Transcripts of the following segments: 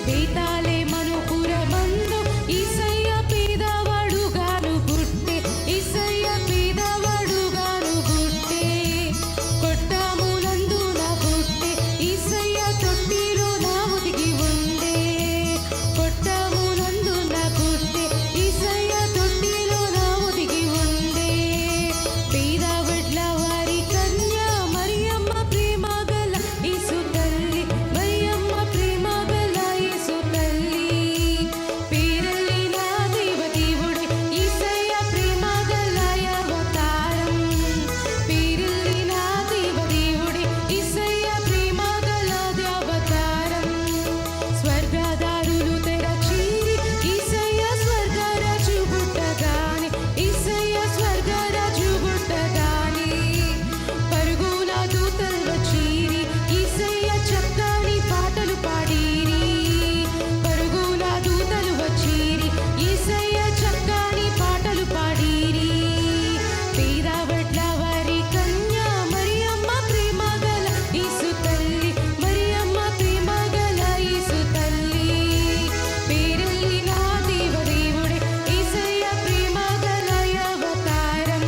బేతాలే మనుపురమందు యేసయ్య పేదవాడుగాను పుట్టే, యేసయ్య పేదవాడుగాను పుట్టే. కొట్టమునందున పుట్టే, యేసయ్య తొట్టిలో నా ఒదిగి ఉండే. కొట్టమునందున పుట్టే, యేసయ్య తొట్టిలో నా ఒదిగి ఉండే. పేదవడ్ల వారి కన్య మరియమ్మ ప్రేమ గల యేసు తల్లి, మరియమ్మ ప్రేమ గల యేసు తల్లి. పేరెళ్ళి నా దేవదేవుడే యేసయ్య ప్రేమ గల అవతారం. పేరెళ్ళి నా దేవదేవుడే యేసయ్య ప్రేమ గల అవతారం. స్వర్గదారులు తెరచిరి యేసయ్య స్వర్గరాజు పుట్టగానే, యేసయ్య స్వర్గరాజు పుట్టగానే. పరుగున దూతలు వచ్చిరి యేసయ్య చక్కని పాటలు పాడిరి. పరుగున దూతలు వచ్చిరి యేసయ్య చక్కని పాటలు పాడిరి. పేదవడ్ల వారి కన్య మరియమ్మ ప్రేమ గల యేసు తల్లి, మరియమ్మ ప్రేమ గల యేసు తల్లి. పేరెళ్ళి నా దేవదేవుడే యేసయ్య ప్రేమ గల అవతారం.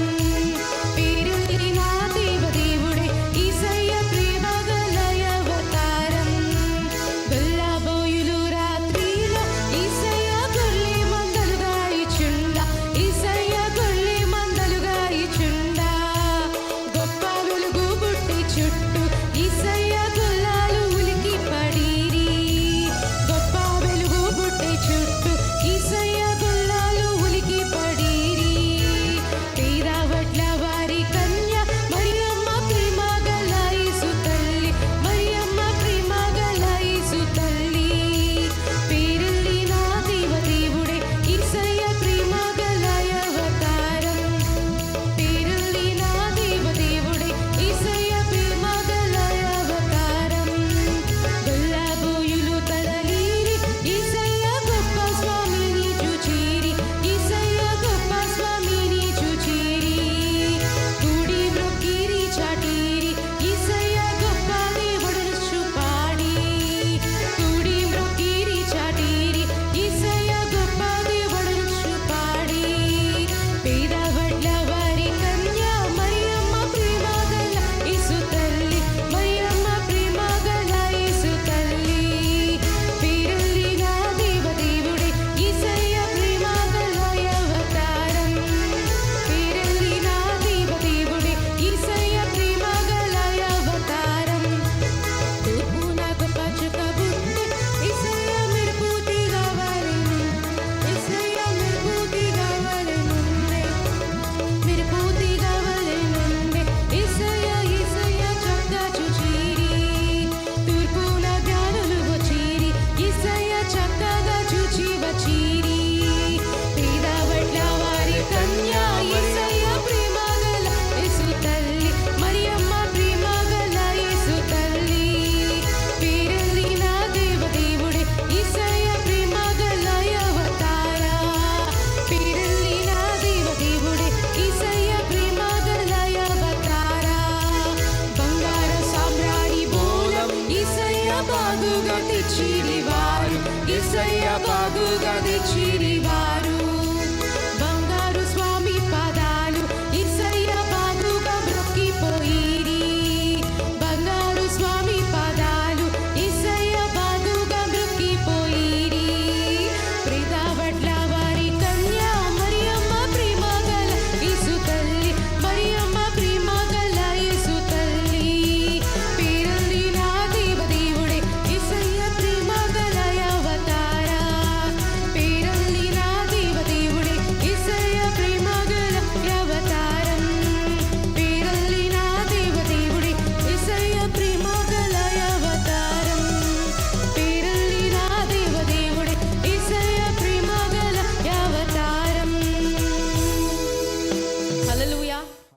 పేరెళ్ళి నా దేవదేవుడే యేసయ్య ప్రేమ గల అవతారం. గొల్లబోయులు రాత్రిలో యేసయ్య గొర్రె మందలుగా ఇచ్చుండా, యేసయ్య గొర్రె మందలుగా ఇచ్చుండా. గొప్ప వెలుగు పుట్టి చుట్టూ యేసయ్య గొల్లాలు ఉలికి పడిరి. గొప్ప వెలుగు పుట్టి చుట్టూ యేసయ్య గొల్లాలు ఉలికి పడిరి. పేదవడ్ల వారి కన్య మరియమ్మ ప్రేమ గల యేసు తల్లి, మరియమ్మ ప్రేమ గల యేసు తల్లి. పేరెళ్ళి నా దేవదేవుడే యేసయ్య ప్రేమ గల అవతారం. పేరెళ్ళి నా దేవదేవుడే యేసయ్య ప్రేమ గల అవతారం. గొల్లబోయులు తడలిరి యేసయ్య గొప్ప స్వామిని చూచిరి, యేసయ్య గొప్ప స్వామిని చూచిరి. కూడి మ్రొక్కిరి చాటిరి యేసయ్య గొప్ప దేవుడనుచు పాడి. కూడి మ్రొక్కిరి చాటిరి యేసయ్య గొప్ప దేవుడనుచు పాడి. పేదవడ్ల వారి కన్య మరియమ్మ ప్రేమ గల యేసు తల్లి, మరియమ్మ ప్రేమ గల యేసు తల్లి. పేరెళ్ళి నా దేవదేవుడే యేసయ్య ప్రేమ గల అవతారం. పేరెళ్ళి నా దేవదేవుడే యేసయ్య ప్రేమ గల అవతారం. తూర్పున గొప్ప చుక్క పుట్టే, యేసయ్య మెరుపు తీగ వలెను, యేసయ్య మెరుపు తీగ వలెనుండే. మెరుపు తీగ వలెనుండే యేసయ్య, యేసయ్య చక్కగా చూచిరి. తూర్పున జ్ఞానులు వచ్చిరి యేసయ్య చక్కగా చూచి వచ్చిరి. పేదవడ్ల వారి కన్య యేసయ్య ప్రేమ గల యేసు తల్లి, మరియమ్మ ప్రేమ గల యేసు తల్లి. పేరెళ్ళి నా దేవదేవుడే యేసయ్య ప్రేమ గల అవతార. పేరెళ్ళి నా దేవదేవుడే యేసయ్య ప్రేమ గల అవతార. బంగార సామ్రాణి బోలం యేసయ్య బాగుగా తెచ్చిరి వారు, యేసయ్య బాగుగా తెచ్చిరి వారు.